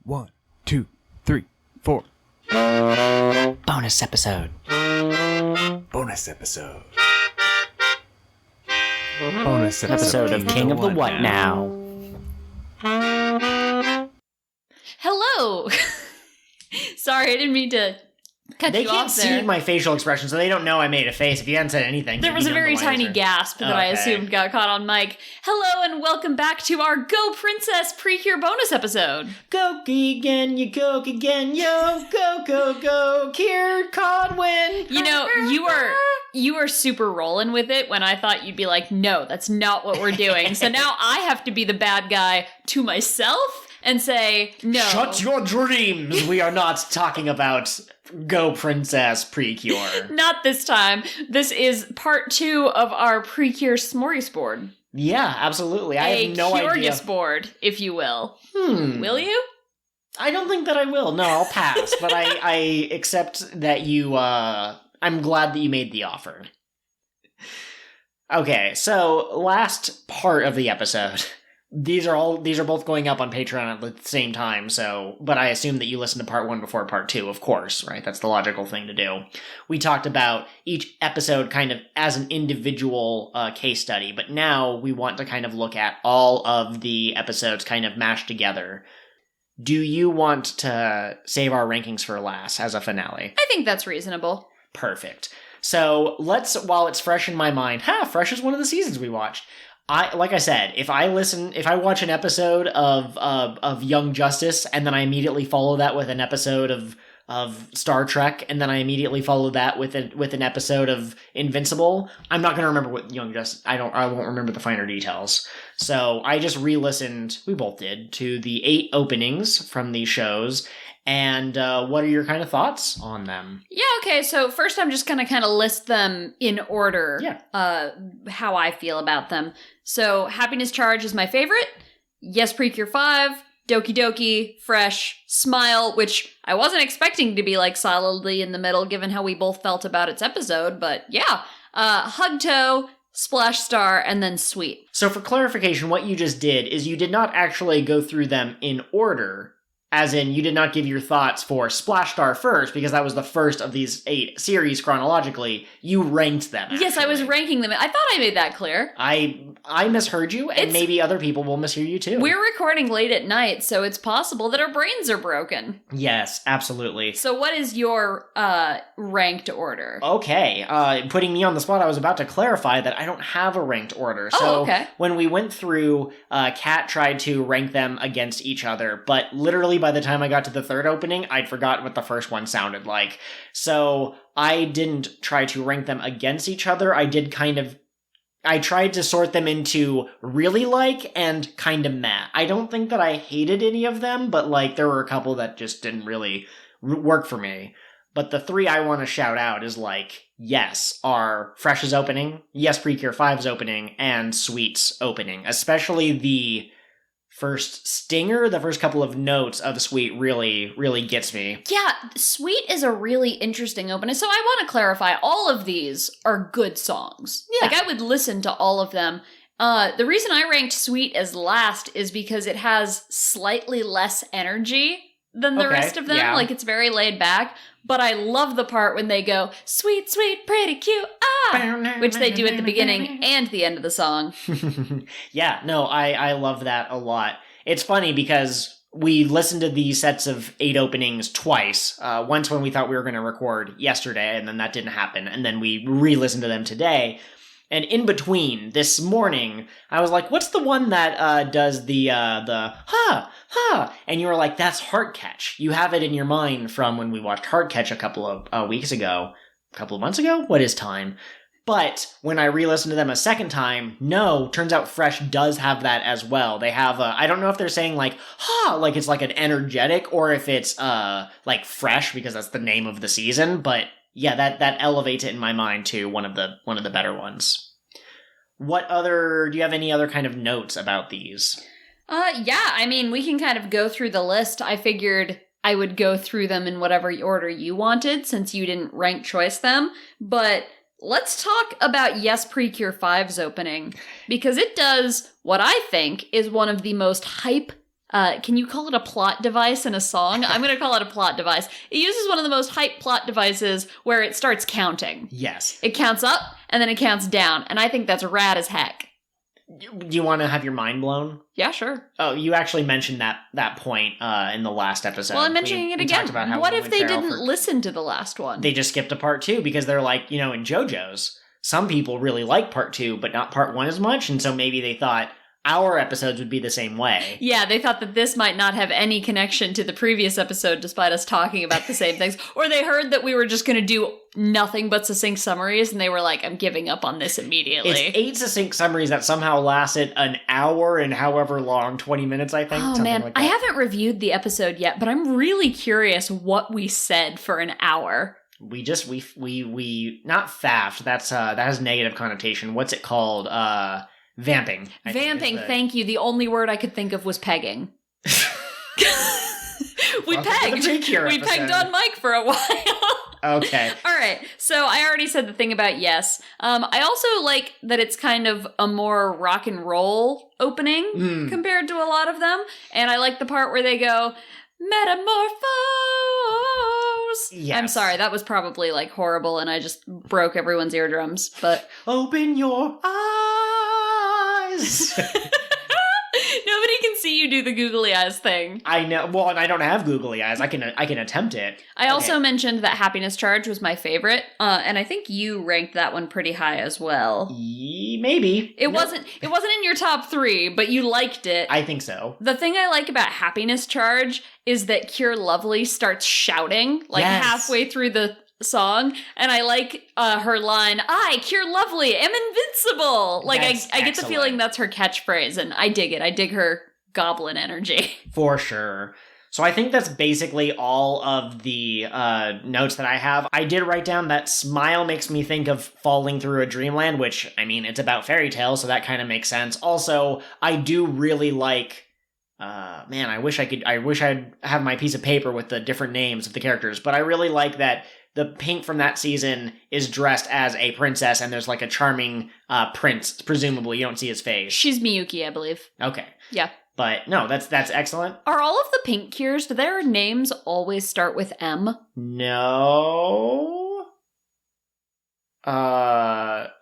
1, 2, 3, 4. Bonus episode. Bonus episode. Episode of King of the What Now. Hello! Sorry, I didn't mean to cut They you can't off see there. my facial expression, so they don't know I made a face. If you hadn't said anything, There was a very tiny gasp that I assumed got caught on mic. Hello and welcome back to our Go Princess PreCure bonus episode. Go again, you go again, yo, go, Kier KotWN. You know, you were super rolling with it when I thought you'd be like, no, that's not what we're doing. So now I have to be the bad guy to myself and say, no. Shut your dreams. We are not talking about Go Princess PreCure. Not this time. This is part 2 of our PreCure smorgasbord. Yeah, absolutely. I have no idea. A board, if you will. Will you? I don't think that I will. No, I'll pass. But I accept that you, I'm glad that you made the offer. Okay, so last part of the episode. These are both going up on Patreon at the same time, but I assume that you listened to part 1 before part 2, of course, right? That's the logical thing to do. We talked about each episode kind of as an individual case study, but now we want to kind of look at all of the episodes kind of mashed together. Do you want to save our rankings for last as a finale? I think that's reasonable. Perfect. So let's, while it's fresh in my mind, fresh is one of the seasons we watched. Like I said, if I watch an episode of Young Justice and then I immediately follow that with an episode of Star Trek and then I immediately follow that with an episode of Invincible, I'm not going to remember what Young Justice. I won't remember the finer details. So I just re-listened. We both did to the 8 openings from these shows. And what are your kind of thoughts on them? Yeah, okay, so first I'm just going to kind of list them in order, how I feel about them. So, Happiness Charge is my favorite. Yes, PreCure 5. Doki Doki, Fresh, Smile, which I wasn't expecting to be like solidly in the middle given how we both felt about its episode, but yeah. Hug Toe, Splash Star, and then Sweet. So for clarification, what you just did is you did not actually go through them in order. As in, you did not give your thoughts for Splash Star first, because that was the first of these 8 series chronologically. You ranked them, actually. Yes, I was ranking them. I thought I made that clear. I misheard you, and maybe other people will mishear you too. We're recording late at night, so it's possible that our brains are broken. Yes, absolutely. So what is your ranked order? Okay, putting me on the spot, I was about to clarify that I don't have a ranked order. So okay. When we went through, Kat tried to rank them against each other, but literally by the time I got to the 3rd opening, I'd forgotten what the first one sounded like. So I didn't try to rank them against each other. I tried to sort them into really like and kind of meh. I don't think that I hated any of them, but like there were a couple that just didn't really work for me. But the 3 I want to shout out is like, yes, are Fresh's opening, yes, PreCure 5's opening, and Sweet's opening. Especially the first stinger, the first couple of notes of Sweet really, really gets me. Yeah, Sweet is a really interesting opening. So I want to clarify, all of these are good songs. Yeah. Like, I would listen to all of them. The reason I ranked Sweet as last is because it has slightly less energy than the rest of them. Yeah. Like, it's very laid back. But I love the part when they go, sweet, sweet, pretty cute, which they do at the beginning and the end of the song. Yeah, no, I love that a lot. It's funny because we listened to these sets of 8 openings twice. Once when we thought we were going to record yesterday, and then that didn't happen. And then we re-listened to them today. And in between, this morning, I was like, what's the one that does the ha, ha? And you were like, that's Heart Catch. You have it in your mind from when we watched Heart Catch a couple of weeks ago. A couple of months ago? What is time? But when I re-listened to them a second time, no, turns out Fresh does have that as well. They have I don't know if they're saying like, ha, like it's like an energetic, or if it's like Fresh, because that's the name of the season, but yeah, that elevates it in my mind to one of the better ones. Do you have any other kind of notes about these? Yeah, I mean, we can kind of go through the list. I figured I would go through them in whatever order you wanted, since you didn't rank choice them. But let's talk about Yes, PreCure 5's opening, because it does what I think is one of the most hype Can you call it a plot device in a song? I'm going to call it a plot device. It uses one of the most hype plot devices where it starts counting. Yes. It counts up, and then it counts down, and I think that's rad as heck. Do you want to have your mind blown? Yeah, sure. Oh, you actually mentioned that point in the last episode. Well, I'm mentioning it again. What if they didn't listen to the last one? They just skipped to part 2 because they're like, in JoJo's, some people really like part 2, but not part 1 as much, and so maybe they thought our episodes would be the same way. Yeah, they thought that this might not have any connection to the previous episode despite us talking about the same things. Or they heard that we were just going to do nothing but succinct summaries, and they were like, I'm giving up on this immediately. It's 8 succinct summaries that somehow lasted an hour and however long, 20 minutes, I think. Oh, man. I haven't reviewed the episode yet, but I'm really curious what we said for an hour. We not faffed. That has negative connotation. What's it called? Vamping. Vamping, thank you. The only word I could think of was pegging. We pegged. We pegged on Mike for a while. Okay. All right. So I already said the thing about yes. I also like that it's kind of a more rock and roll opening compared to a lot of them. And I like the part where they go, metamorphose. Yes. I'm sorry, that was probably like horrible and I just broke everyone's eardrums, but open your eyes. Nobody can see you do the googly eyes thing. I know. Well, and I don't have googly eyes. I can attempt it. I also mentioned that Happiness Charge was my favorite, and I think you ranked that one pretty high as well. Maybe. It wasn't in your top 3, but you liked it. I think so. The thing I like about Happiness Charge is that Cure Lovely starts shouting halfway through the song, and I like her line, I, Cure Lovely, am invincible. Like, I get the feeling that's her catchphrase, and I dig it. I dig her goblin energy. For sure. So I think that's basically all of the notes that I have. I did write down that smile makes me think of falling through a dreamland, which, I mean, it's about fairy tales, so that kind of makes sense. Also, I do really like man, I wish I'd have my piece of paper with the different names of the characters, but I really like that the Pink from that season is dressed as a princess, and there's like a charming prince, presumably. You don't see his face. She's Miyuki, I believe. Okay. Yeah. But no, that's excellent. Are all of the Pink Cures, do their names always start with M? No.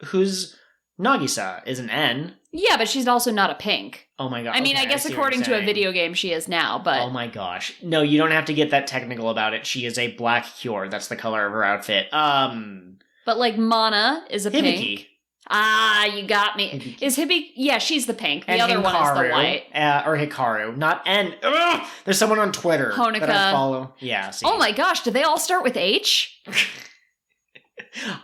Who's Nagisa is an N. Yeah, but she's also not a pink. Oh my god. I mean, I guess according to a video game she is now, but... Oh my gosh. No, you don't have to get that technical about it. She is a black Cure. That's the color of her outfit. But like Mana is a Hibiki. Pink. Ah, you got me. Hibiki. Is Hibiki... Yeah, she's the pink. The and other Hikaru, one is the white. Or Hikaru. Not N. Ugh! There's someone on Twitter Honoka. that I follow. Yeah, see. Oh my gosh, do they all start with H?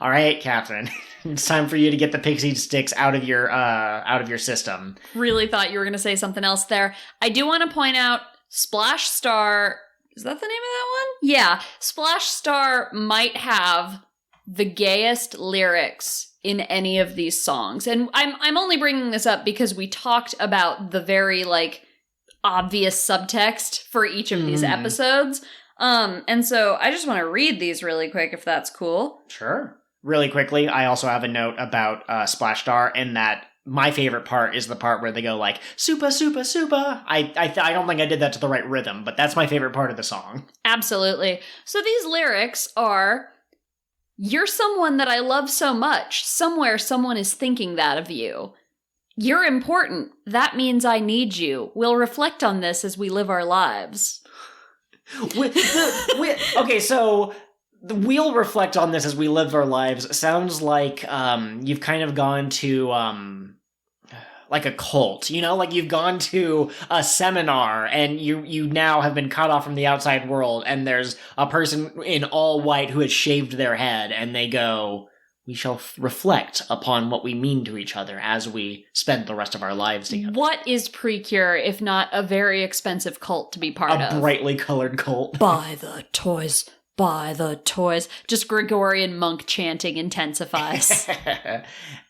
All right, Catherine. It's time for you to get the pixie sticks out of your system. Really thought you were going to say something else there. I do want to point out Splash Star. Is that the name of that one? Yeah. Splash Star might have the gayest lyrics in any of these songs. And I'm only bringing this up because we talked about the very like obvious subtext for each of these episodes. And so I just want to read these really quick if that's cool. Sure. Really quickly, I also have a note about Splash Star, and that my favorite part is the part where they go like, super, super, super. I don't think I did that to the right rhythm, but that's my favorite part of the song. Absolutely. So these lyrics are, you're someone that I love so much. Somewhere someone is thinking that of you. You're important. That means I need you. We'll reflect on this as we live our lives. Okay, so... We'll reflect on this as we live our lives. Sounds like you've kind of gone to like a cult, like you've gone to a seminar and you now have been cut off from the outside world, and there's a person in all white who has shaved their head, and they go, we shall reflect upon what we mean to each other as we spend the rest of our lives together. What is PreCure if not a very expensive cult to be part of? A brightly colored cult. Buy the toys. Buy the toys. Just Gregorian monk chanting intensifies.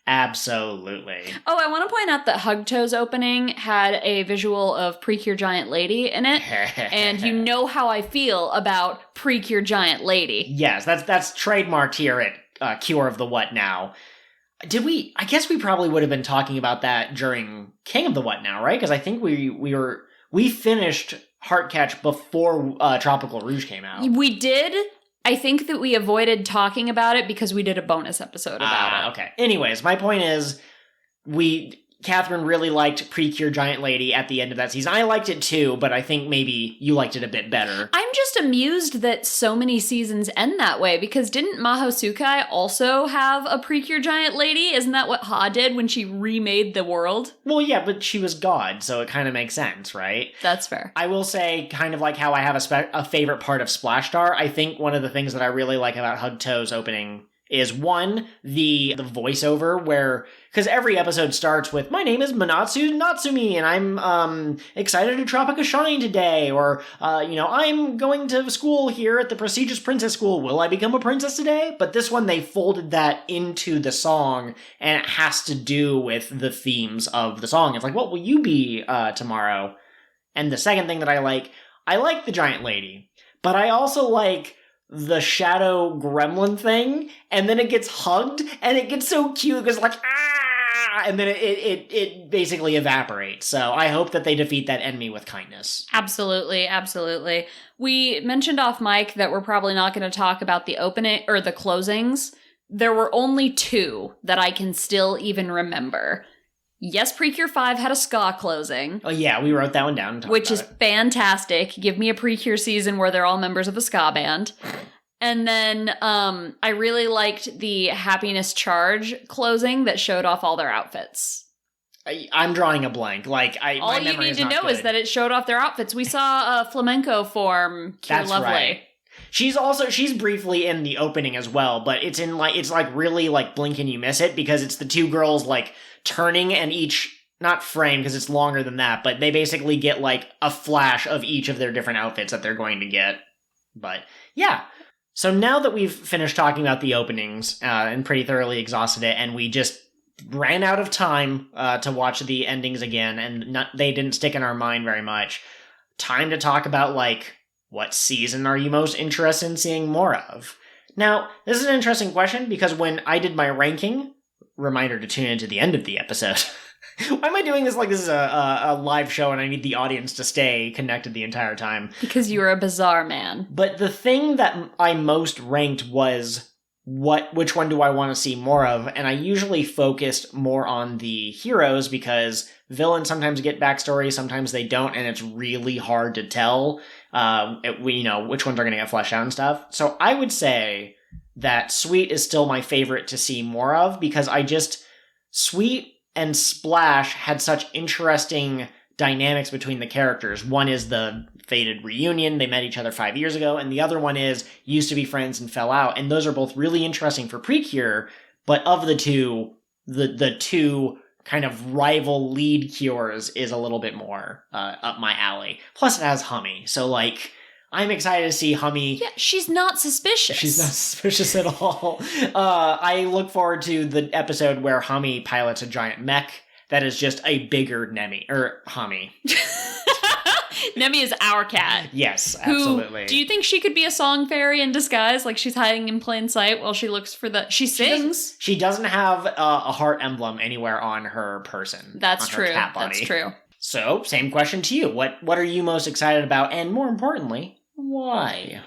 Absolutely. Oh, I want to point out that Hugtoe's opening had a visual of PreCure Giant Lady in it. And you know how I feel about PreCure Giant Lady. Yes, that's trademarked here at Cure of the What Now. I guess we probably would have been talking about that during King of the What Now, right? Because I think we we finished Heartcatch before Tropical Rouge came out. We did. I think that we avoided talking about it because we did a bonus episode about it. Okay. Anyways, my point is, Catherine really liked PreCure Giant Lady at the end of that season. I liked it too, but I think maybe you liked it a bit better. I'm just amused that so many seasons end that way, because didn't Maho Tsukai also have a PreCure Giant Lady? Isn't that what Ha did when she remade the world? Well, yeah, but she was God, so it kind of makes sense, right? That's fair. I will say, kind of like how I have a favorite part of Splash Star, I think one of the things that I really like about Hugto's opening is, one, the voiceover, where, because every episode starts with, my name is Manatsu Natsumi, and I'm excited to Tropica Shine today, or, I'm going to school here at the prestigious princess school, will I become a princess today? But this one, they folded that into the song, and it has to do with the themes of the song. It's like, what will you be tomorrow? And the second thing that I like the giant lady, but I also like the shadow gremlin thing, and then it gets hugged, and it gets so cute, because like, and then it basically evaporates. So I hope that they defeat that enemy with kindness. Absolutely, absolutely. We mentioned off mic that we're probably not going to talk about the opening, or the closings. There were only 2 that I can still even remember. Yes, PreCure 5 had a ska closing. Oh yeah, we wrote that one down. Which is fantastic. Give me a PreCure season where they're all members of a ska band. And then I really liked the Happiness Charge closing that showed off all their outfits. I'm drawing a blank. All you need to know is that it showed off their outfits. We saw a flamenco form. That's Lovely. Right. She's briefly in the opening as well, but it's really blink and you miss it, because it's the 2 girls turning, and each, not frame because it's longer than that, but they basically get a flash of each of their different outfits that they're going to get. But yeah. So now that we've finished talking about the openings and pretty thoroughly exhausted it, and we just ran out of time to watch the endings again, and they didn't stick in our mind very much, time to talk about what season are you most interested in seeing more of? Now, this is an interesting question, because when I did my ranking, reminder to tune into the end of the episode. Why am I doing this like this is a live show and I need the audience to stay connected the entire time? Because you're a bizarre man. But the thing that I most ranked was which one do I want to see more of? And I usually focused more on the heroes, because villains sometimes get backstory, sometimes they don't, and it's really hard to tell which ones are going to get fleshed out and stuff. So I would say that Sweet is still my favorite to see more of, because Sweet and Splash had such interesting dynamics between the characters. One is the fated reunion, they met each other 5 years ago, and the other one is used to be friends and fell out, and those are both really interesting for PreCure, but of the two, the 2 kind of rival lead cures is a little bit more up my alley. Plus it has Hummy, so I'm excited to see Hummy. Yeah, she's not suspicious. She's not suspicious at all. I look forward to the episode where Hummy pilots a giant mech that is just a bigger Nemi, or Hummy. Nemi is our cat. Yes, absolutely. Do you think she could be a song fairy in disguise? She's hiding in plain sight while she looks for She sings. She doesn't have a heart emblem anywhere on her person. That's on true. Her cat body. That's true. So, same question to you. What are you most excited about? And more importantly, why?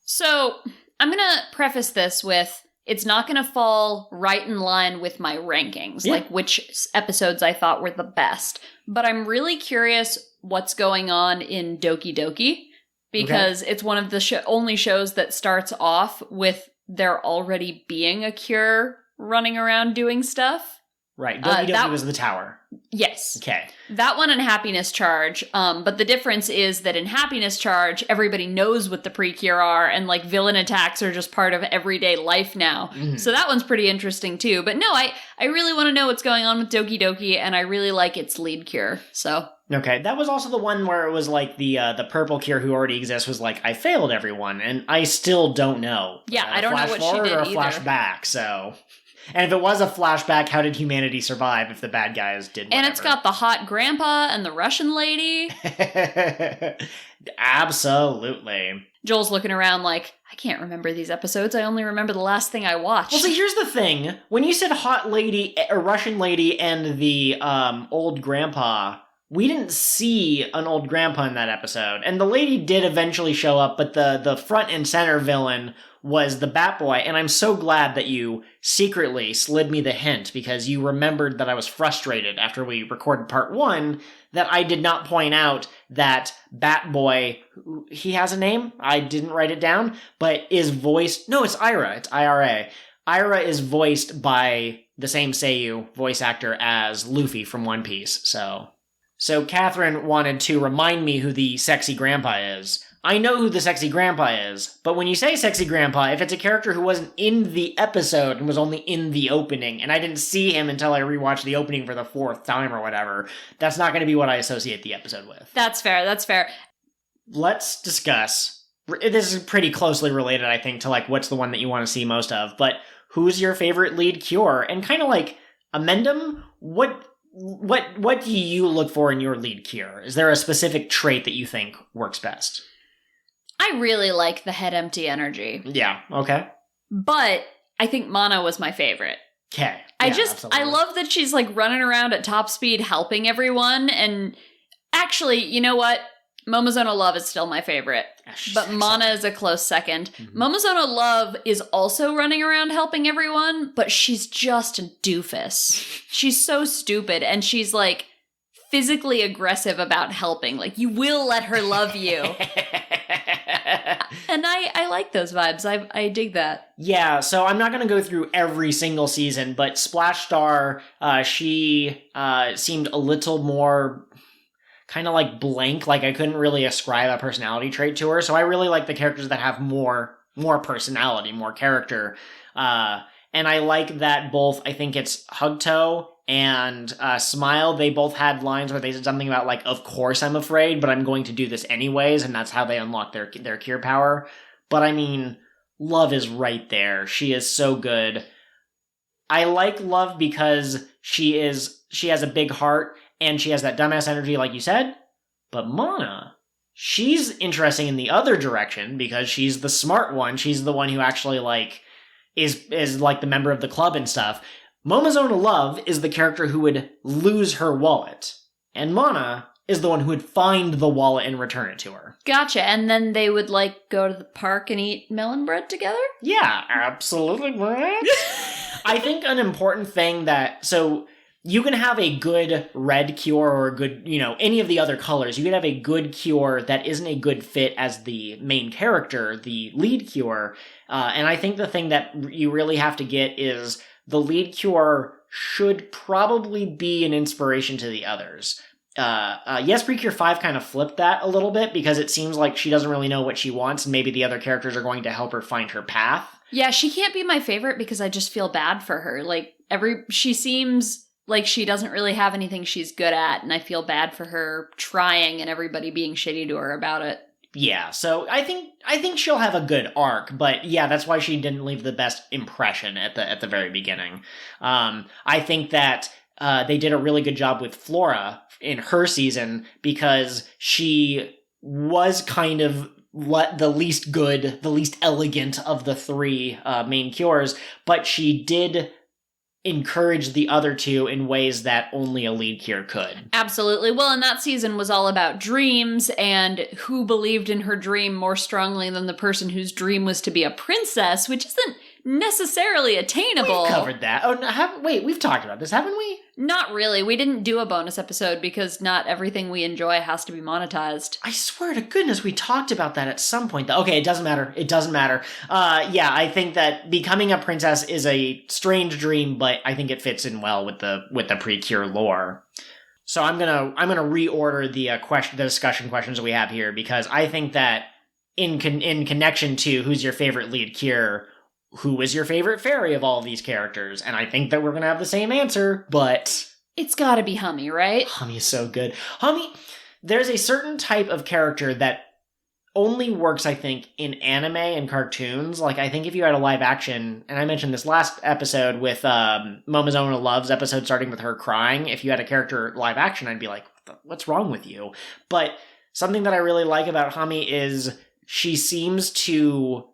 So, I'm going to preface this with, it's not going to fall right in line with my rankings, which episodes I thought were the best. But I'm really curious what's going on in Doki Doki, because it's one of the only shows that starts off with there already being a cure running around doing stuff. Right, Doki Doki was the tower. Yes. Okay. That one and Happiness Charge, but the difference is that in Happiness Charge, everybody knows what the PreCure are, and villain attacks are just part of everyday life now. Mm-hmm. So that one's pretty interesting too. But no, I really want to know what's going on with Doki Doki, and I really like its lead cure, so... Okay, that was also the one where it was the purple cure who already exists was I failed everyone, and I still don't know. Yeah, I don't know what she did or a either. Flashback, so... And if it was a flashback, how did humanity survive if the bad guys did whatever? And it's got the hot grandpa and the Russian lady. Absolutely. Joel's looking around I can't remember these episodes. I only remember the last thing I watched. Well, see, here's the thing. When you said hot lady, or Russian lady, and the old grandpa, we didn't see an old grandpa in that episode. And the lady did eventually show up, but the front and center villain was the Bat Boy. And I'm so glad that you secretly slid me the hint, because you remembered that I was frustrated after we recorded part 1 that I did not point out that Bat Boy, he has a name, I didn't write it down, but is voiced, no, it's Ira, it's IRA. Ira is voiced by the same Seiyu voice actor as Luffy from One Piece, So Catherine wanted to remind me who the sexy grandpa is. I know who the sexy grandpa is, but when you say sexy grandpa, if it's a character who wasn't in the episode and was only in the opening, and I didn't see him until I rewatched the opening for the 4th time or whatever, that's not going to be what I associate the episode with. That's fair. Let's discuss. This is pretty closely related, I think, to like what's the one that you want to see most of, but who's your favorite lead cure? And kind of like, amendum, what do you look for in your lead cure? Is there a specific trait that you think works best? I really like the head empty energy. Yeah, okay. But I think Mana was my favorite. Okay. I love that she's like running around at top speed helping everyone. And actually, you know what? Momozono Love is still my favorite. But Mana is a close second. Mm-hmm. Momozono Love is also running around helping everyone, but she's just a doofus. She's so stupid, and she's like physically aggressive about helping. Like, you will let her love you. And I like those vibes. I dig that. Yeah, so I'm not going to go through every single season, but Splash Star, she seemed a little more kind of like blank, like I couldn't really ascribe a personality trait to her. So I really like the characters that have more personality, more character. And I like that both, I think it's Hugto and Smile, they both had lines where they said something about like, of course I'm afraid, but I'm going to do this anyways, and that's how they unlock their cure power. But I mean, Love is right there. She is so good. I like Love because she has a big heart, and she has that dumbass energy like you said. But Mana, she's interesting in the other direction because she's the smart one. She's the one who actually like is like the member of the club and stuff. Momozono Love is the character who would lose her wallet. And Mana is the one who would find the wallet and return it to her. Gotcha. And then they would like go to the park and eat melon bread together? Yeah, absolutely, Brett. I think an important thing so you can have a good red cure or a good, any of the other colors. You can have a good cure that isn't a good fit as the main character, the lead cure. And I think the thing that you really have to get is the lead cure should probably be an inspiration to the others. Yes, PreCure 5 kind of flipped that a little bit because it seems like she doesn't really know what she wants, and maybe the other characters are going to help her find her path. Yeah, she can't be my favorite because I just feel bad for her. Like, she seems like she doesn't really have anything she's good at, and I feel bad for her trying and everybody being shitty to her about it. Yeah, so I think she'll have a good arc, but yeah, that's why she didn't leave the best impression at the very beginning. I think that they did a really good job with Flora in her season because she was kind of the least good, the least elegant of the three main cures, but she did encourage the other two in ways that only a lead cure could. Absolutely. Well, and that season was all about dreams and who believed in her dream more strongly than the person whose dream was to be a princess, which isn't necessarily attainable. We've covered that. Oh, no, wait, we've talked about this, haven't we? Not really. We didn't do a bonus episode because not everything we enjoy has to be monetized. I swear to goodness we talked about that at some point. Okay, it doesn't matter. Yeah, I think that becoming a princess is a strange dream, but I think it fits in well with the PreCure lore. So I'm gonna reorder the discussion questions that we have here because I think that in connection to who's your favorite lead cure, who is your favorite fairy of all of these characters? And I think that we're going to have the same answer, but it's got to be Hummy, right? Hummy is so good. Hummy, there's a certain type of character that only works, I think, in anime and cartoons. Like, I think if you had a live action, and I mentioned this last episode with Momozono Love's episode starting with her crying, if you had a character live action, I'd be like, what's wrong with you? But something that I really like about Hummy is she seems to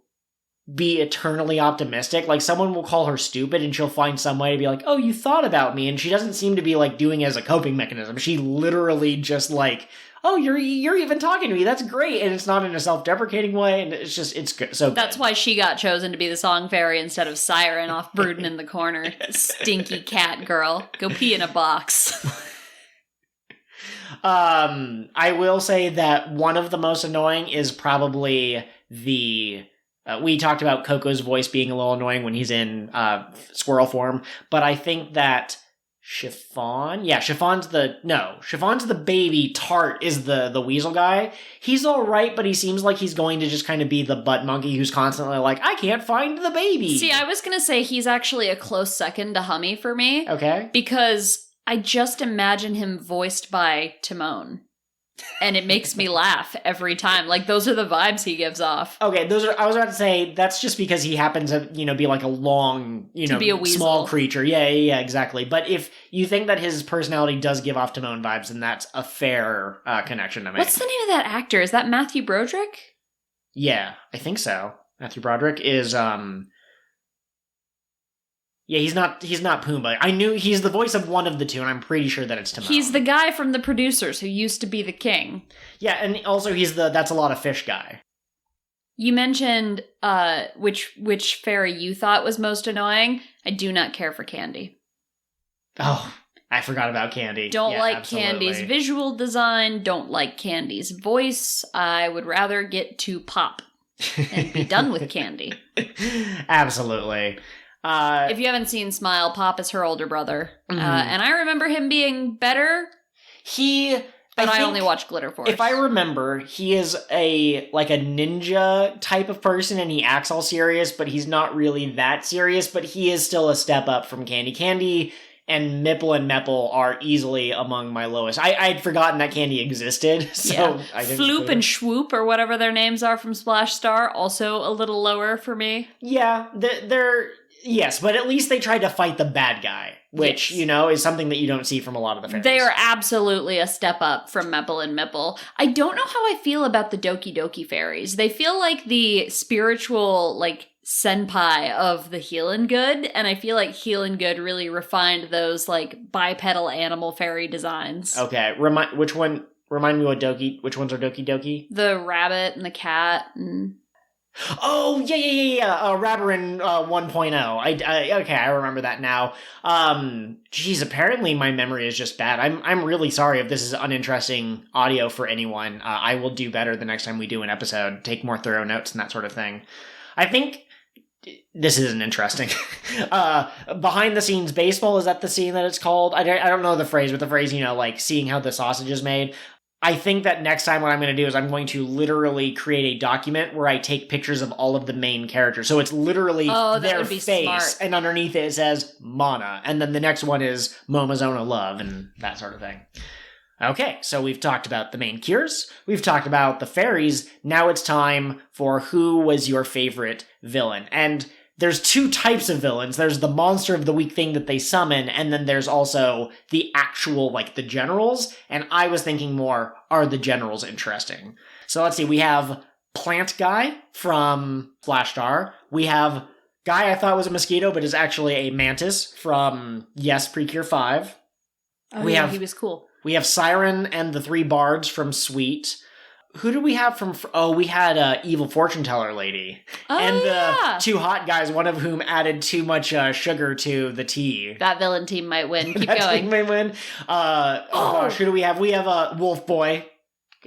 be eternally optimistic. Like, someone will call her stupid and she'll find some way to be like, oh, you thought about me. And she doesn't seem to be, like, doing it as a coping mechanism. She literally just, like, oh, you're even talking to me. That's great. And it's not in a self-deprecating way. And it's just, it's good. So that's why she got chosen to be the song fairy instead of Siren off brooding in the corner. Stinky cat girl. Go pee in a box. I will say that one of the most annoying is probably the... we talked about Coco's voice being a little annoying when he's in squirrel form, but I think that Chiffon Chiffon's the baby. Tart is the weasel guy. He's alright, but he seems like he's going to just kind of be the butt monkey who's constantly like, I can't find the baby. See, I was going to say he's actually a close second to Hummy for me. Okay. Because I just imagine him voiced by Timon. And it makes me laugh every time. Like, those are the vibes he gives off. Okay, I was about to say, that's just because he happens to, be like a long, to be a weasel. Small creature. Yeah, exactly. But if you think that his personality does give off Timon vibes, then that's a fair connection to make. What's the name of that actor? Is that Matthew Broderick? Yeah, I think so. Matthew Broderick is, yeah, he's not Pumbaa. I knew he's the voice of one of the two, and I'm pretty sure that it's Timon. He's the guy from The Producers who used to be the king. Yeah, and also he's the That's a Lot of Fish guy. You mentioned which fairy you thought was most annoying. I do not care for Candy. Oh, I forgot about Candy. Don't like absolutely. Candy's visual design. Don't like Candy's voice. I would rather get to Pop and be done with Candy. Absolutely. If you haven't seen Smile, Pop is her older brother. Mm-hmm. And I remember him being better. But I only watched Glitter Force. If I remember, he is a ninja type of person, and he acts all serious, but he's not really that serious, but he is still a step up from Candy. Candy and Mipple and Mepple are easily among my lowest. I'd forgotten that Candy existed, so yeah. Floop and Schwoop, or whatever their names are from Splash Star, also a little lower for me. Yeah, they're yes, but at least they tried to fight the bad guy, which, yes. Is something that you don't see from a lot of the fairies. They are absolutely a step up from Mepple and Mipple. I don't know how I feel about the Doki Doki fairies. They feel like the spiritual, senpai of the Healin' Good, and I feel like Healin' Good really refined those, bipedal animal fairy designs. Okay, remind me which ones are Doki Doki? The rabbit and the cat and... Oh, yeah. Rabarin 1.0. Okay, I remember that now. Geez, apparently my memory is just bad. I'm really sorry if this is uninteresting audio for anyone. I will do better the next time we do an episode, take more thorough notes and that sort of thing. I think this isn't interesting. Behind the scenes baseball, is that the scene that it's called? I don't know the phrase, but the phrase, seeing how the sausage is made. I think that next time what I'm going to do is I'm going to literally create a document where I take pictures of all of the main characters. So it's literally their face, smart. And underneath it says Mana, and then the next one is Momozona Love, and that sort of thing. Okay, so we've talked about the main cures, we've talked about the fairies, now it's time for who was your favorite villain. And there's two types of villains. There's the monster of the week thing that they summon, and then there's also the actual, the generals. And I was thinking more, are the generals interesting? So let's see, we have Plant Guy from Flash Star. We have Guy I thought was a mosquito, but is actually a mantis from, PreCure 5. He was cool. We have Siren and the three bards from Sweet. Who do we have from... Oh, we had Evil Fortune Teller Lady. Oh, and the two hot guys, one of whom added too much sugar to the tea. That villain team might win. Keep that going. Team might win. Gosh, who do we have? We have Wolf Boy.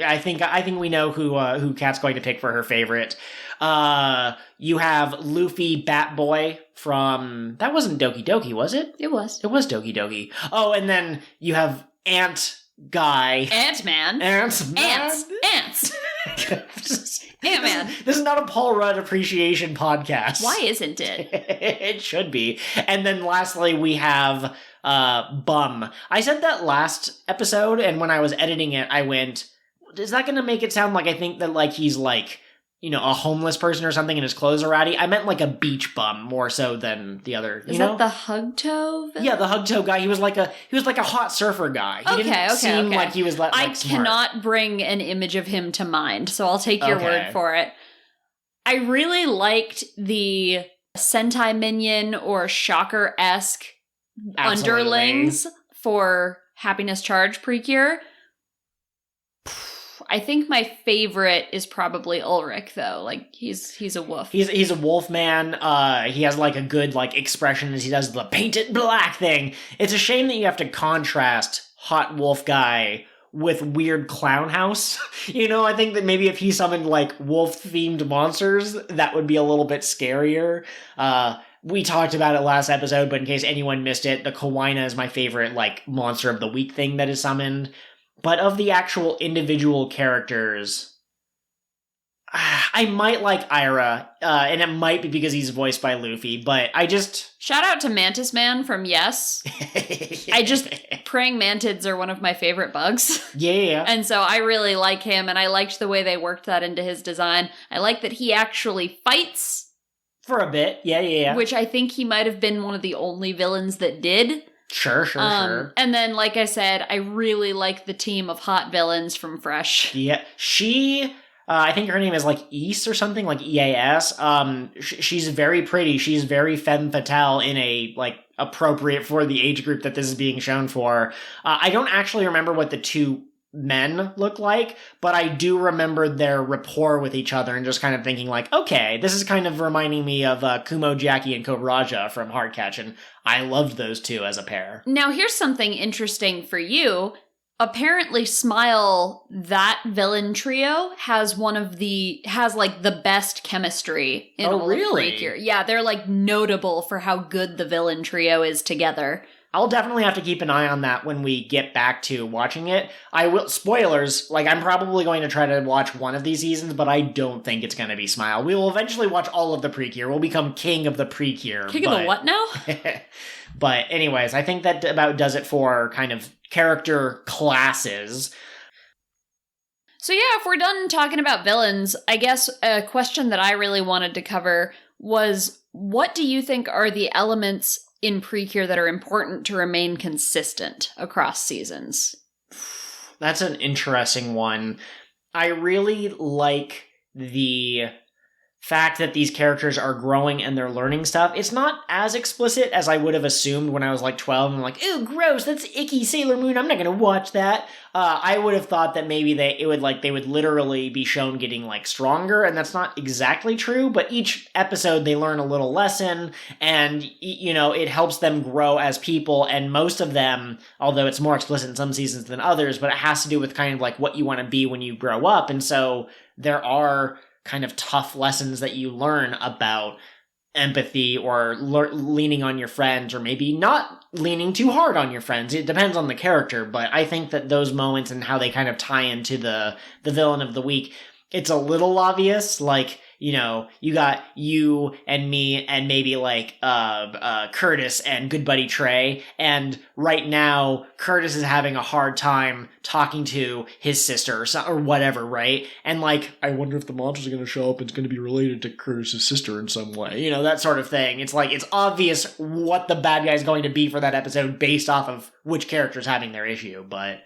I think we know who Kat's going to pick for her favorite. You have Luffy Bat Boy from... That wasn't Doki Doki, was it? It was. It was Doki Doki. Oh, and then you have Ant Guy. Ant-Man. Ant-Man. Ants. Ant-Man. This is not a Paul Rudd appreciation podcast. Why isn't it? It should be. And then lastly, we have Bum. I said that last episode, and when I was editing it, I went, is that going to make it sound like I think that he's a homeless person or something and his clothes are ratty? I meant a beach bum more so than the other, Is that the hug toe? Yeah, the hug toe guy. He was like a hot surfer guy. He didn't seem like he was I smart. cannot bring an image of him to mind, so I'll take your word for it. I really liked the Sentai Minion or Shocker-esque underlings for Happiness Charge Precure. I think my favorite is probably Ulrich, though. Like, he's a wolf. He's a wolf man. He has, like, a good, like, expression as he does the painted black thing. It's a shame that you have to contrast hot wolf guy with weird clown house. You know, I think that maybe if he summoned, like, wolf-themed monsters, that would be a little bit scarier. We talked about it last episode, but in case anyone missed it, the KotWN is my favorite, like, monster of the week thing that is summoned. But of the actual individual characters, I might like Ira, and it might be because he's voiced by Luffy, but I just... Shout out to Mantis Man from Yes. Praying mantids are one of my favorite bugs. Yeah. And so I really like him, and I liked the way they worked that into his design. I like that he actually fights. For a bit, yeah. Which I think he might have been one of the only villains that did. Sure. And then, like I said, I really like the team of hot villains from Fresh. Yeah, she... I think her name is, like, East or something, like EAS. She's very pretty. She's very femme fatale in a, like, appropriate for the age group that this is being shown for. I don't actually remember what the two men look like, but I do remember their rapport with each other and just kind of thinking, like, okay, this is kind of reminding me of Kumo, Jackie, and Kobraja from Hardcatch, and I loved those two as a pair. Now, here's something interesting for you. Apparently, Smile, that villain trio, has like the best chemistry in all of Precure. Yeah, they're like notable for how good the villain trio is together. I'll definitely have to keep an eye on that when we get back to watching it. Spoilers, like, I'm probably going to try to watch one of these seasons, but I don't think it's going to be Smile. We will eventually watch all of the Precure. We'll become king of the Precure. King of the what now? But anyways, I think that about does it for kind of character classes. So yeah, if we're done talking about villains, I guess a question that I really wanted to cover was, what do you think are the elements in Precure that are important to remain consistent across seasons? That's an interesting one. I really like the fact that these characters are growing and they're learning stuff. It's not as explicit as I would have assumed when I was like 12. I'm like, ew, gross, that's icky, Sailor Moon, I'm not gonna watch that. I would have thought that maybe they would literally be shown getting like stronger, and that's not exactly true, but each episode they learn a little lesson, and you know, it helps them grow as people, and most of them, although it's more explicit in some seasons than others, but it has to do with kind of like what you want to be when you grow up, and so there are kind of tough lessons that you learn about empathy or leaning on your friends, or maybe not leaning too hard on your friends. It depends on the character, but I think that those moments and how they kind of tie into the villain of the week, it's a little obvious, like, you know, you got you and me and maybe like Curtis and good buddy Trey, and right now Curtis is having a hard time talking to his sister or whatever, right? And like, I wonder if the monsters are going to show up and it's going to be related to Curtis's sister in some way, you know, that sort of thing. It's like, it's obvious what the bad guy is going to be for that episode based off of which character's having their issue. But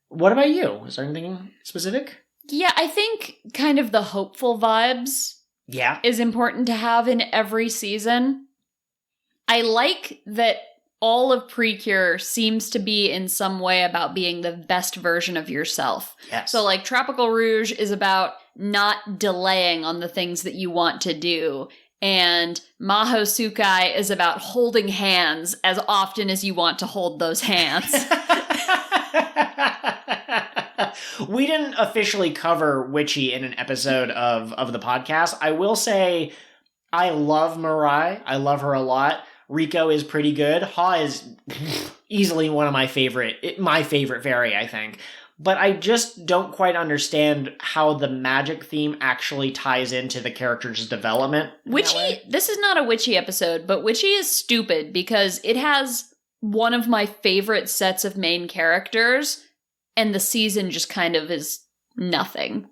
what about you? Is there anything specific? Yeah, I think kind of the hopeful vibes is important to have in every season. I like that all of Precure seems to be in some way about being the best version of yourself. Yes. So like Tropical Rouge is about not delaying on the things that you want to do. And Maho Tsukai is about holding hands as often as you want to hold those hands. We didn't officially cover Witchy in an episode of the podcast. I will say I love Mirai. I love her a lot. Riko is pretty good. Ha is easily one of my favorite fairy, I think. But I just don't quite understand how the magic theme actually ties into the character's development. Witchy, this is not a Witchy episode, but Witchy is stupid because it has one of my favorite sets of main characters, and the season just kind of is nothing.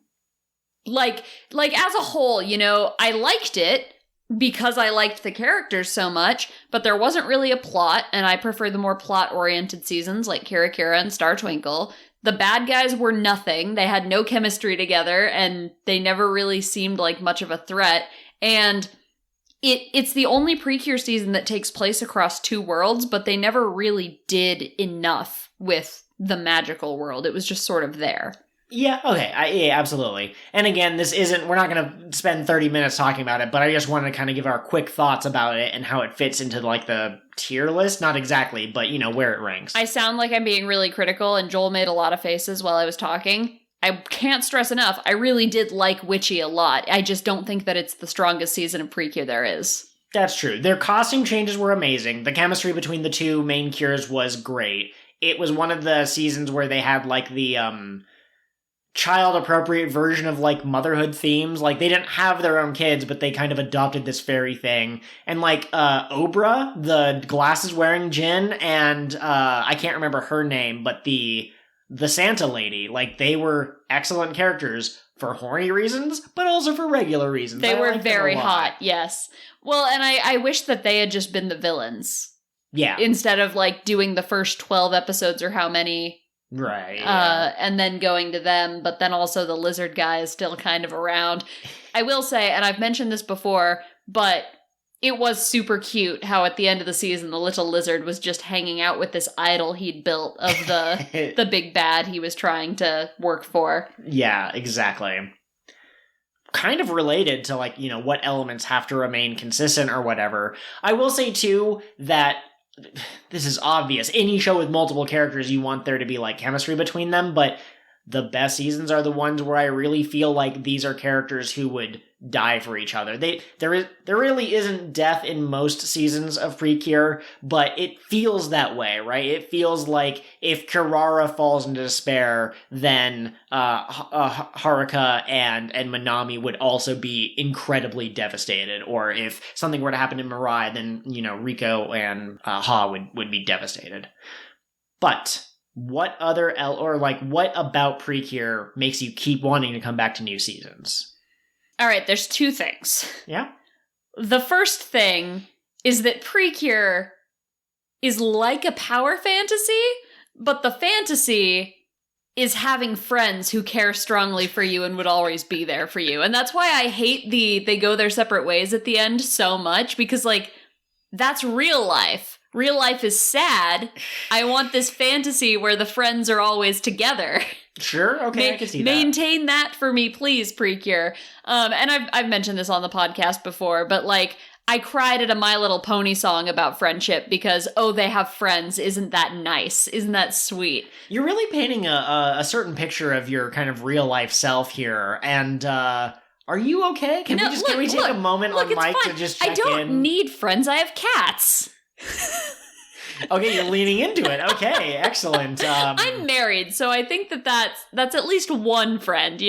Like as a whole, you know, I liked it because I liked the characters so much, but there wasn't really a plot, and I prefer the more plot-oriented seasons like Kira Kira and Star Twinkle. The bad guys were nothing. They had no chemistry together, and they never really seemed like much of a threat. And it's the only PreCure season that takes place across two worlds, but they never really did enough with the magical world. It was just sort of there. Yeah, okay, yeah, absolutely. And again, we're not going to spend 30 minutes talking about it, but I just wanted to kind of give our quick thoughts about it and how it fits into, like, the tier list. Not exactly, but, where it ranks. I sound like I'm being really critical, and Joel made a lot of faces while I was talking. I can't stress enough, I really did like Witchy a lot. I just don't think that it's the strongest season of PreCure there is. That's true. Their costume changes were amazing. The chemistry between the two main cures was great. It was one of the seasons where they had, like, the, child-appropriate version of, like, motherhood themes. Like, they didn't have their own kids, but they kind of adopted this fairy thing. And, like, Obra, the glasses-wearing djinn, and, I can't remember her name, but the Santa lady, like, they were excellent characters for horny reasons, but also for regular reasons. They were very hot, yes. Well, and I wish that they had just been the villains. Yeah. Instead of, like, doing the first 12 episodes or how many... Right. Yeah. And then going to them, but then also the lizard guy is still kind of around. I will say, and I've mentioned this before, but it was super cute how at the end of the season the little lizard was just hanging out with this idol he'd built of the the big bad he was trying to work for. Yeah, exactly. Kind of related to, like, what elements have to remain consistent or whatever. I will say, too, that this is obvious. Any show with multiple characters, you want there to be, like, chemistry between them, but the best seasons are the ones where I really feel like these are characters who would die for each other. There really isn't death in most seasons of PreCure, but it feels that way, right? It feels like if Kirara falls into despair, then Haruka and Manami would also be incredibly devastated. Or if something were to happen to Mirai, then, Riko and Ha would be devastated. But what what about PreCure makes you keep wanting to come back to new seasons? All right, there's two things. Yeah? The first thing is that PreCure is like a power fantasy, but the fantasy is having friends who care strongly for you and would always be there for you. And that's why I hate they go their separate ways at the end so much, because, like, that's real life. Real life is sad. I want this fantasy where the friends are always together. Sure, okay, I can see that. Maintain that for me, please, PreCure. And I've mentioned this on the podcast before, but, like, I cried at a My Little Pony song about friendship because, oh, they have friends. Isn't that nice? Isn't that sweet? You're really painting a certain picture of your kind of real life self here, and are you okay? Can we take a moment on mic to just check in? I don't need friends. I have cats. Okay, you're leaning into it. Okay, excellent. I'm married, so I think that's at least one friend,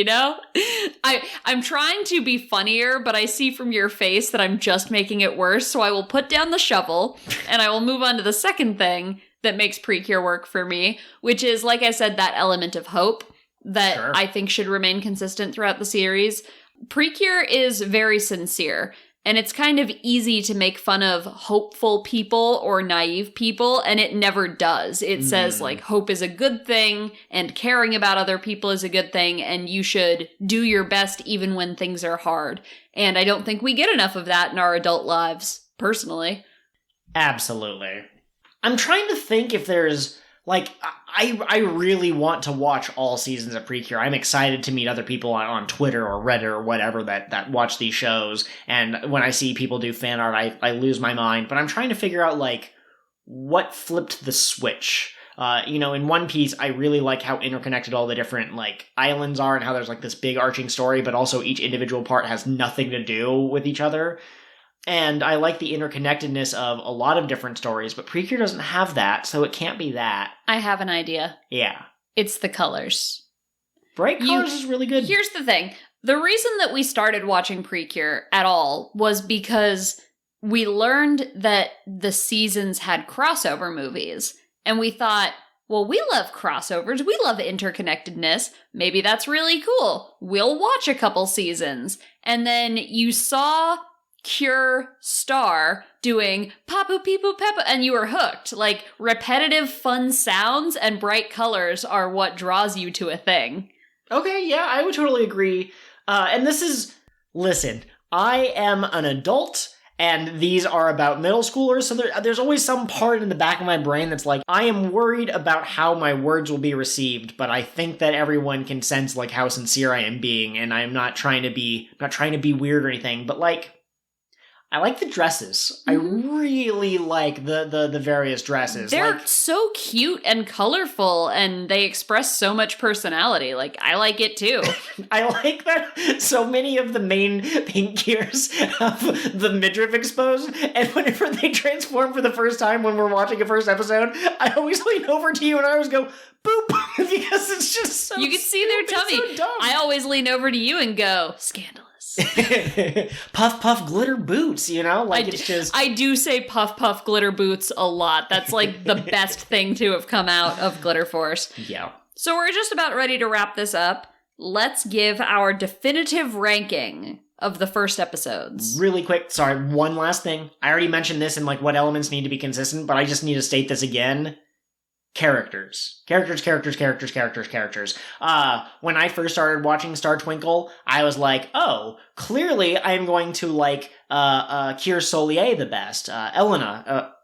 I'm trying to be funnier, but I see from your face that I'm just making it worse, so I will put down the shovel, and I will move on to the second thing that makes PreCure work for me, which is, like I said, that element of hope that Sure. I think should remain consistent throughout the series. PreCure is very sincere. And it's kind of easy to make fun of hopeful people or naive people, and it never does. It says, like, hope is a good thing, and caring about other people is a good thing, and you should do your best even when things are hard. And I don't think we get enough of that in our adult lives, personally. Absolutely. I'm trying to think if there's, like, I really want to watch all seasons of PreCure. I'm excited to meet other people on Twitter or Reddit or whatever that watch these shows. And when I see people do fan art, I lose my mind. But I'm trying to figure out, like, what flipped the switch. In One Piece, I really like how interconnected all the different, like, islands are and how there's, like, this big arching story, but also each individual part has nothing to do with each other. And I like the interconnectedness of a lot of different stories, but PreCure doesn't have that, so it can't be that. I have an idea. Yeah. It's the colors. Bright colors is really good. Here's the thing. The reason that we started watching PreCure at all was because we learned that the seasons had crossover movies. And we thought, well, we love crossovers. We love interconnectedness. Maybe that's really cool. We'll watch a couple seasons. And then you saw Cure Star doing papu peepu peppa, and you are hooked. Like, repetitive fun sounds and bright colors are what draws you to a thing. Okay, yeah, I would totally agree. And listen, I am an adult, and these are about middle schoolers, so there's always some part in the back of my brain that's like, I am worried about how my words will be received, but I think that everyone can sense, like, how sincere I am being, and I'm not trying to be weird or anything, but, like, I like the dresses. I really like the various dresses. They're so cute and colorful, and they express so much personality. Like, I like it too. I like that so many of the main pink gears have the midriff exposed, and whenever they transform for the first time when we're watching a first episode, I always lean over to you and I always go, boop, because it's just so you can see their tummy. So dumb. I always lean over to you and go, scandalous. Puff puff glitter boots, you know? Like, it's just... I do say puff puff glitter boots a lot. That's like the best thing to have come out of Glitter Force. Yeah. So we're just about ready to wrap this up. Let's give our definitive ranking of the first episodes. Really quick, sorry, one last thing. I already mentioned this and, like, what elements need to be consistent, but I just need to state this again. Characters. When I first started watching Star Twinkle, I was like, oh, clearly I'm going to like Kier Solier the best. Elena,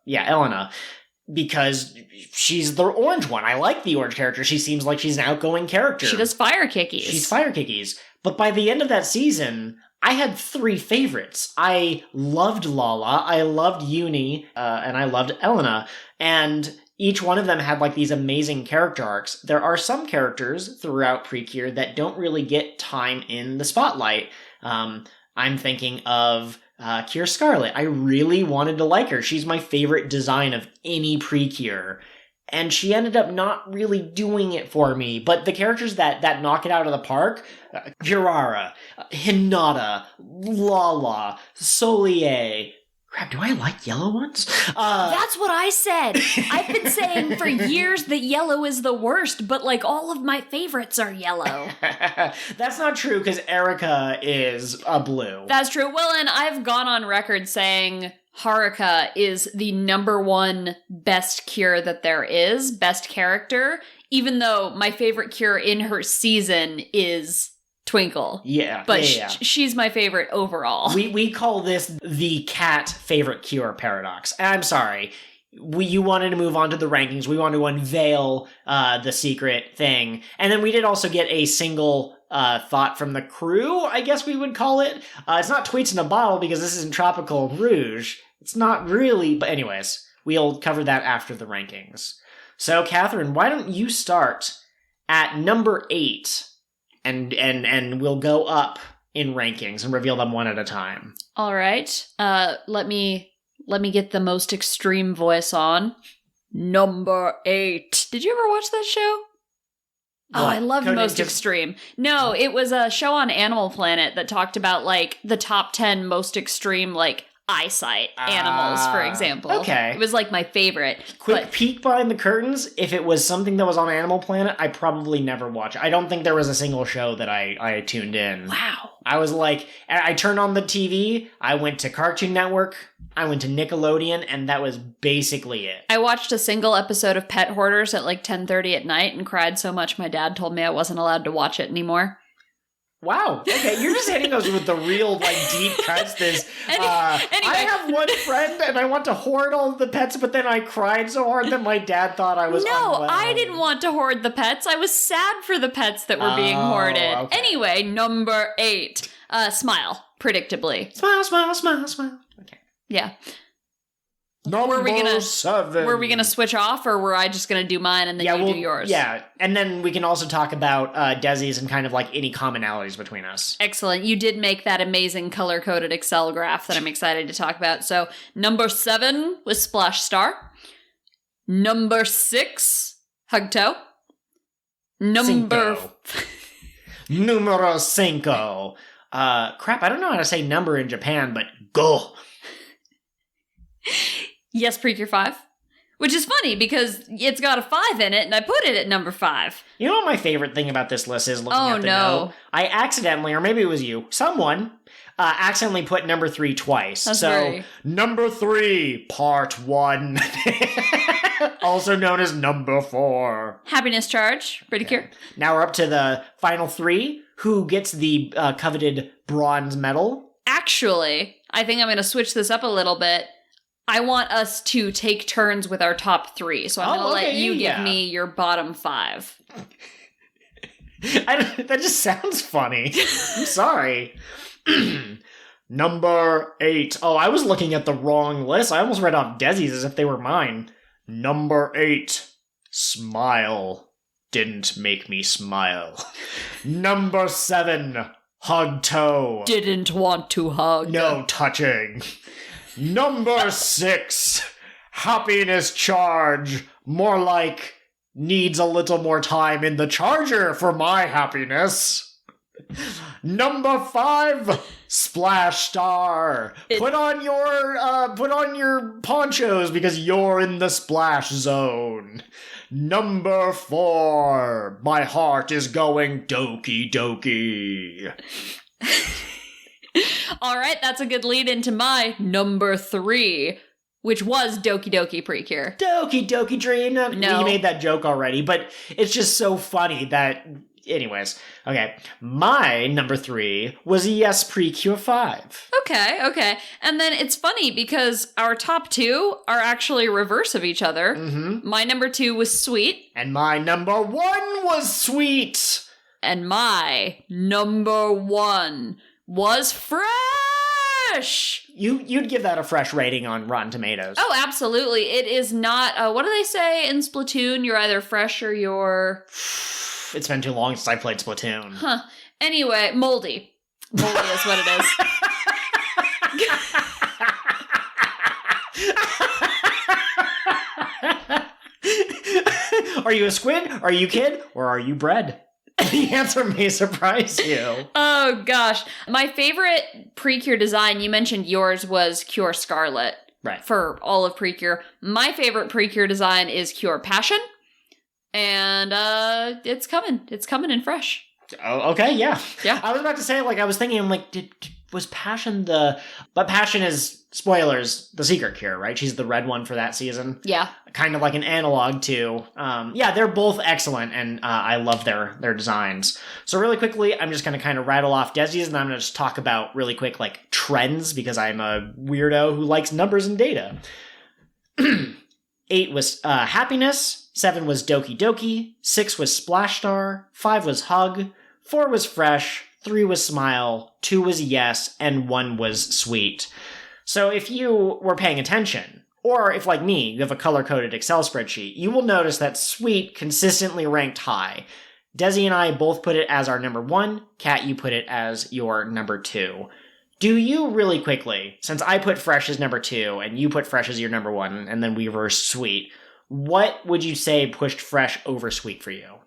because she's the orange one. I like the orange character. She seems like she's an outgoing character. She does fire kickies. She's fire kickies. But by the end of that season, I had 3 favorites. I loved Lala, I loved Uni, and I loved Elena. And each one of them had, like, these amazing character arcs. There are some characters throughout PreCure that don't really get time in the spotlight. I'm thinking of Kier Scarlet. I really wanted to like her. She's my favorite design of any PreCure. And she ended up not really doing it for me. But the characters that knock it out of the park, Kirara, Hinata, Lala, Solier... Crap, do I like yellow ones? That's what I said. I've been saying for years that yellow is the worst, but, like, all of my favorites are yellow. That's not true, because Erica is a blue. That's true. Well, and I've gone on record saying Haruka is the #1 best cure that there is, best character, even though my favorite cure in her season is Twinkle. Yeah. But she's my favorite overall. We call this the cat favorite cure paradox. I'm sorry. You wanted to move on to the rankings. We want to unveil the secret thing. And then we did also get a single thought from the crew, I guess we would call it. It's not tweets in a bottle because this isn't Tropical Rouge. It's not really. But anyways, we'll cover that after the rankings. So, Catherine, why don't you start at number 8? And we'll go up in rankings and reveal them one at a time. All right. Let me get the most extreme voice on. Number 8. Did you ever watch that show? Oh, I love Most Extreme. No, it was a show on Animal Planet that talked about, like, the top 10 most extreme, like, eyesight animals, for example. Okay. It was, like, my favorite. Quick peek behind the curtains. If it was something that was on Animal Planet, I probably never watched it. I don't think there was a single show that I tuned in. Wow. I was like, I turned on the TV, I went to Cartoon Network, I went to Nickelodeon, and that was basically it. I watched a single episode of Pet Hoarders at like 10:30 at night and cried so much my dad told me I wasn't allowed to watch it anymore. Wow. Okay, you're just hitting us with the real, like, deep cuts. Anyway. I have one friend, and I want to hoard all of the pets, but then I cried so hard that my dad thought I was unwell. I didn't want to hoard the pets. I was sad for the pets that were being hoarded. Okay. Anyway, number 8. Smile, predictably. Smile, smile, smile, smile. Okay. Yeah. Number 7. Were we gonna switch off, or were I just gonna do mine and then you do yours? Yeah, and then we can also talk about Desi's and kind of like any commonalities between us. Excellent. You did make that amazing color-coded Excel graph that I'm excited to talk about. So, number 7 was Splash Star. Number 6, Hugto. Numero 5. Crap, I don't know how to say number in Japan, but go. Yes, PreCure 5. Which is funny because it's got a 5 in it and I put it at number 5. You know what my favorite thing about this list is looking at the no. note? I accidentally, or maybe it was you, someone accidentally put number 3 twice. That's so, very... number 3, part 1. Also known as number 4. Happiness charge. PreCure. Now we're up to the final 3. Who gets the coveted bronze medal? Actually, I think I'm going to switch this up a little bit. I want us to take turns with our top 3. So I'm going to let you give me your bottom 5. That just sounds funny. I'm sorry. Number 8. Oh, I was looking at the wrong list. I almost read off Desi's as if they were mine. Number 8. Smile. Didn't make me smile. Number 7. Hug toe. Didn't want to hug. No touching. Number 6. Happiness charge. More like needs a little more time in the charger for my happiness. Number 5, splash star. Put on your ponchos because you're in the splash zone. Number 4, my heart is going doki doki. All right, that's a good lead into my number 3, which was Doki Doki PreCure. Doki Doki Dream. No. You made that joke already, but it's just so funny that... Anyways, okay. My number 3 was Yes PreCure 5. Okay. And then it's funny because our top 2 are actually reverse of each other. Mm-hmm. My number 2 was Sweet. And my number 1 was Sweet. And my number 1 was Fresh. You'd give that a fresh rating on Rotten Tomatoes. Oh, absolutely. It is not, what do they say in Splatoon? You're either fresh or you're... It's been too long since I played Splatoon. Huh. Anyway, moldy. Moldy is what it is. Are you a squid? Are you kid? Or are you bread? The answer may surprise you. Oh, gosh. My favorite PreCure design, you mentioned yours was Cure Scarlet. Right. For all of PreCure. My favorite PreCure design is Cure Passion. And it's coming. It's coming in fresh. Oh, okay, yeah. Yeah. I was about to say, I was thinking, was Passion the... But Passion is, spoilers, the secret cure, right? She's the red one for that season. Yeah. Kind of like an analog to... yeah, they're both excellent, and I love their designs. So really quickly, I'm just going to kind of rattle off Desi's, and I'm going to just talk about really quick, trends, because I'm a weirdo who likes numbers and data. 8 was Happiness. 7 was Doki Doki, 6 was Splash Star, 5 was Hug, 4 was Fresh, 3 was Smile, 2 was Yes, and 1 was Sweet. So if you were paying attention, or if like me, you have a color-coded Excel spreadsheet, you will notice that Sweet consistently ranked high. Desi and I both put it as our number 1, Kat, you put it as your number 2. Do you really quickly, since I put Fresh as number 2, and you put Fresh as your number 1, and then we reversed Sweet, what would you say pushed Fresh over Sweet for you?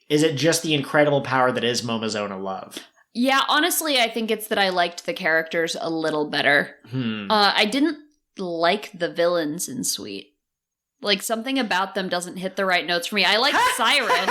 Is it just the incredible power that is Momozona Love? Yeah, honestly, I think it's that I liked the characters a little better. I didn't like the villains in Sweet. Something about them doesn't hit the right notes for me. I like Siren.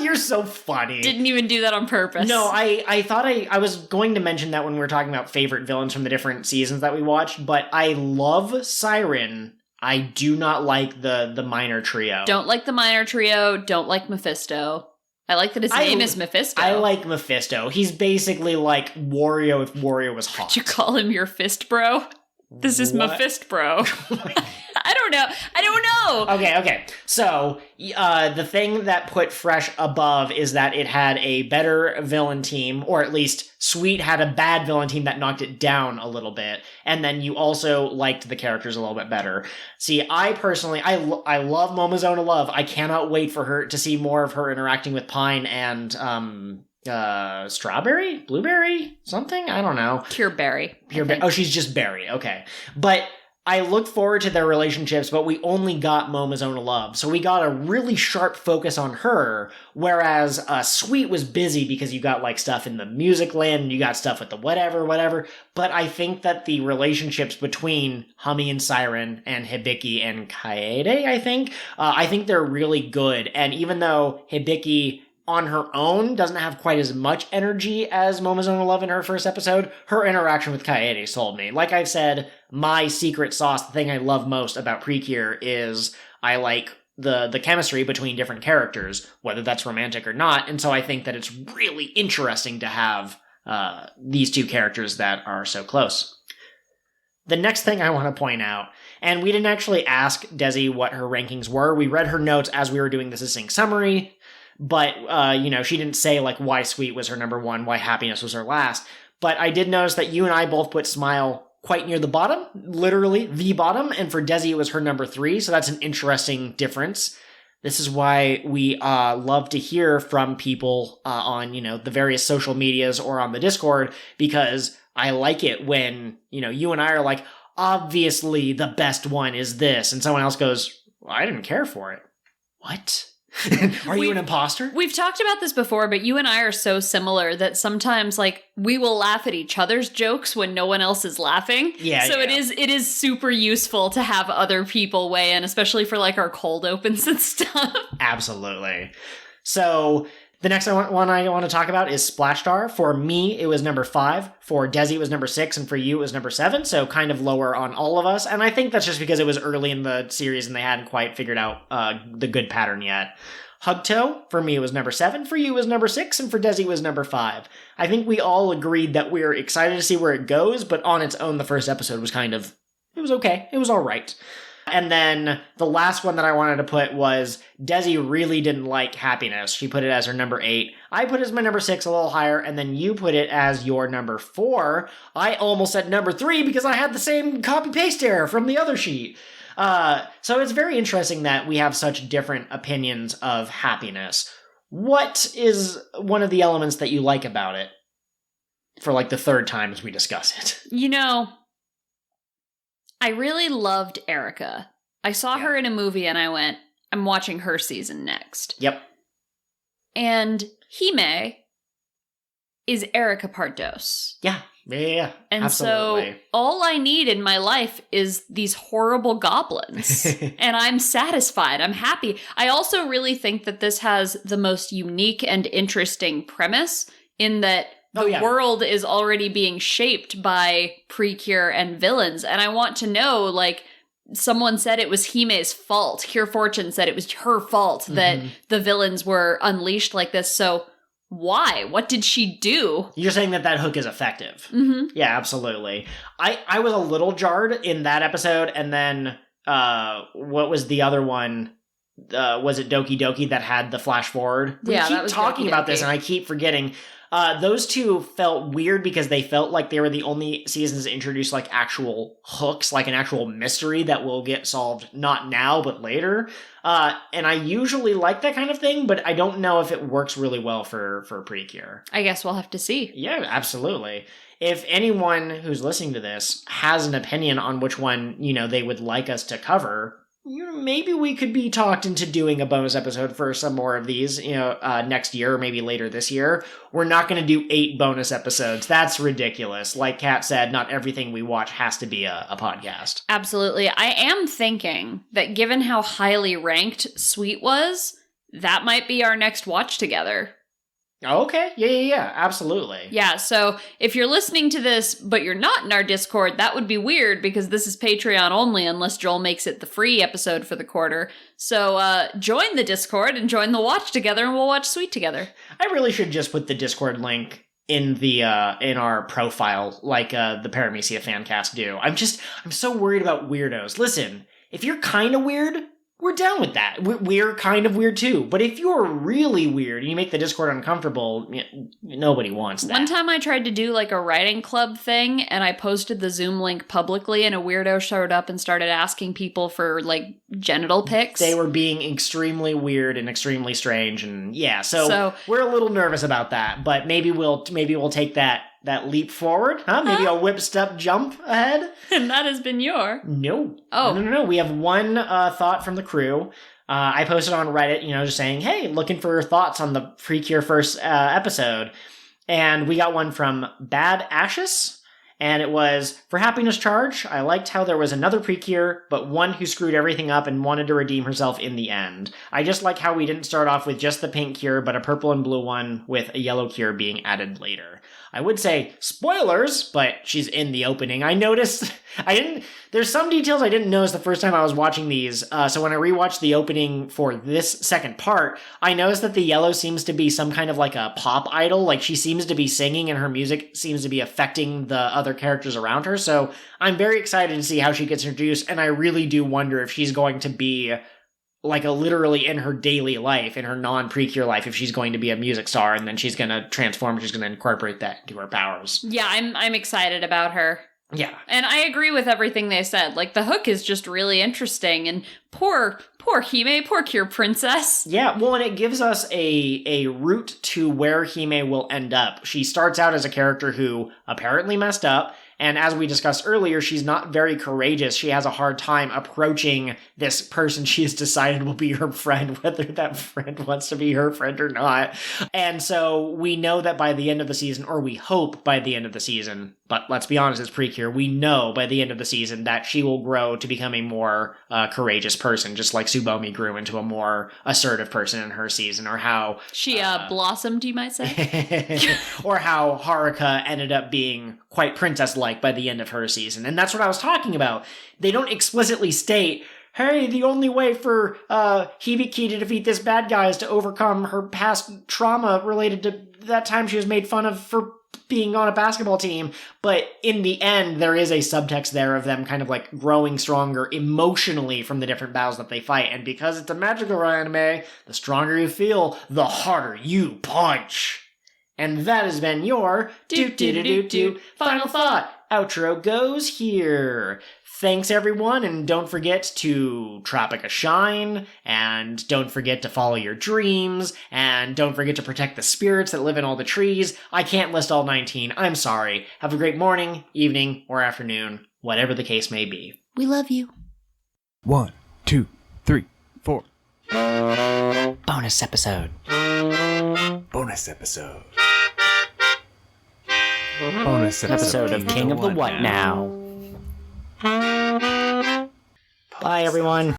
You're so funny. Didn't even do that on purpose. No, I thought I was going to mention that when we were talking about favorite villains from the different seasons that we watched, but I love Siren. I do not like the minor trio. Don't like the minor trio. Don't like Mephisto. I like that his name is Mephisto. I like Mephisto. He's basically like Wario if Wario was hot. Did you call him your fist bro? This is Mephisto bro. I don't know. Okay. So, the thing that put Fresh above is that it had a better villain team, or at least Sweet had a bad villain team that knocked it down a little bit, and then you also liked the characters a little bit better. See, I personally, I love Momozona Love. I cannot wait for her to see more of her interacting with Pine and, Strawberry? Blueberry? Something? I don't know. Pure Berry. Oh, she's just Berry. Okay. But I look forward to their relationships, but we only got Momozona Love. So we got a really sharp focus on her, whereas Sweet was busy because you got like stuff in the music land and you got stuff with the whatever. But I think that the relationships between Hami and Siren and Hibiki and Kaede, I think they're really good. And even though Hibiki on her own doesn't have quite as much energy as Momozona Love in her first episode, her interaction with Kaede sold me. Like I've said, my secret sauce, the thing I love most about PreCure is I like the chemistry between different characters, whether that's romantic or not, and so I think that it's really interesting to have these two characters that are so close. The next thing I want to point out, and we didn't actually ask Desi what her rankings were, we read her notes as we were doing the succinct summary, but, she didn't say, like, why Sweet was her number one, why Happiness was her last. But I did notice that you and I both put Smile quite near the bottom, literally the bottom, and for Desi it was her number 3, so that's an interesting difference. This is why we love to hear from people on, the various social medias or on the Discord, because I like it when, you and I are like, obviously the best one is this, and someone else goes, well, I didn't care for it. What? Are you an imposter? We've talked about this before, but you and I are so similar that sometimes, like, we will laugh at each other's jokes when no one else is laughing. Yeah. So it is super useful to have other people weigh in, especially for, like, our cold opens and stuff. Absolutely. So the next one I want to talk about is Splash Star. For me, it was number 5. For Desi, it was number 6. And for you, it was number 7. So kind of lower on all of us. And I think that's just because it was early in the series and they hadn't quite figured out the good pattern yet. Hugto, for me, it was number 7. For you, it was number 6. And for Desi, it was number 5. I think we all agreed that we're excited to see where it goes. But on its own, the first episode was it was okay. It was all right. And then the last one that I wanted to put was Desi really didn't like Happiness. She put it as her number 8. I put it as my number 6, a little higher, and then you put it as your number 4. I almost said number 3 because I had the same copy-paste error from the other sheet. So it's very interesting that we have such different opinions of Happiness. What is one of the elements that you like about it for like the third time as we discuss it? I really loved Erica. I saw her in a movie and I went, I'm watching her season next. Yep. And Hime is Erica Pardos. Yeah. And absolutely. So all I need in my life is these horrible goblins. And I'm satisfied. I'm happy. I also really think that this has the most unique and interesting premise in that the world is already being shaped by PreCure and villains. And I want to know, like, someone said it was Hime's fault. Cure Fortune said it was her fault that the villains were unleashed like this. So why? What did she do? You're saying that hook is effective. Mm-hmm. Yeah, absolutely. I was a little jarred in that episode. And then what was the other one? Was it Doki Doki that had the flash forward? We keep talking about this and I keep forgetting. Those two felt weird because they felt like they were the only seasons that introduced like actual hooks, like an actual mystery that will get solved not now, but later. And I usually like that kind of thing, but I don't know if it works really well for PreCure. I guess we'll have to see. Yeah, absolutely. If anyone who's listening to this has an opinion on which one, they would like us to cover, maybe we could be talked into doing a bonus episode for some more of these, next year or maybe later this year. We're not going to do 8 bonus episodes. That's ridiculous. Like Kat said, not everything we watch has to be a podcast. Absolutely. I am thinking that given how highly ranked Sweet was, that might be our next watch together. Okay. Yeah. Absolutely. Yeah, so if you're listening to this, but you're not in our Discord, that would be weird because this is Patreon only unless Joel makes it the free episode for the quarter. So join the Discord and join the watch together and we'll watch Sweet together. I really should just put the Discord link in the in our profile like the Paramecia Fancast do. I'm so worried about weirdos. Listen, if you're kind of weird, we're down with that. We're kind of weird too. But if you're really weird and you make the Discord uncomfortable, nobody wants that. One time I tried to do like a writing club thing and I posted the Zoom link publicly and a weirdo showed up and started asking people for like genital pics. They were being extremely weird and extremely strange and so we're a little nervous about that. But maybe we'll take that leap forward, huh? Maybe a whip step jump ahead. And that has been your... No. Oh. No. We have one thought from the crew. I posted on Reddit, just saying, hey, looking for thoughts on the PreCure first episode. And we got one from Bad Ashes. And it was, for Happiness Charge, I liked how there was another PreCure, but one who screwed everything up and wanted to redeem herself in the end. I just like how we didn't start off with just the pink cure, but a purple and blue one with a yellow cure being added later. I would say spoilers, but she's in the opening. I noticed, there's some details I didn't notice the first time I was watching these. So when I rewatched the opening for this second part, I noticed that the yellow seems to be some kind of like a pop idol. Like she seems to be singing and her music seems to be affecting the other characters around her. So I'm very excited to see how she gets introduced. And I really do wonder if she's going to be like literally in her daily life, in her non-PreCure life, if she's going to be a music star and then she's going to transform, she's going to incorporate that into her powers. Yeah, I'm excited about her. Yeah. And I agree with everything they said. Like, the hook is just really interesting, and poor Hime, poor Cure Princess. Yeah, well, and it gives us a route to where Hime will end up. She starts out as a character who apparently messed up, and as we discussed earlier, she's not very courageous. She has a hard time approaching this person she has decided will be her friend, whether that friend wants to be her friend or not. And so we know that by the end of the season, or we hope by the end of the season, but let's be honest, it's PreCure, we know by the end of the season that she will grow to become a more courageous person, just like Tsubomi grew into a more assertive person in her season, or how... She blossomed, you might say. Or how Haruka ended up being quite princess-like by the end of her season. And that's what I was talking about. They don't explicitly state, hey, the only way for Hibiki to defeat this bad guy is to overcome her past trauma related to that time she was made fun of for being on a basketball team. But in the end, there is a subtext there of them kind of like growing stronger emotionally from the different battles that they fight. And because it's a magical anime, the stronger you feel, the harder you punch. And that has been your final thought. Outro goes here. Thanks, everyone, and don't forget to Tropica Shine, and don't forget to follow your dreams, and don't forget to protect the spirits that live in all the trees. I can't list all 19. I'm sorry. Have a great morning, evening, or afternoon, whatever the case may be. We love you. 1, 2, 3, 4. Bonus episode. Bonus episode. Bonus episode of King of the What Now. Bye, everyone.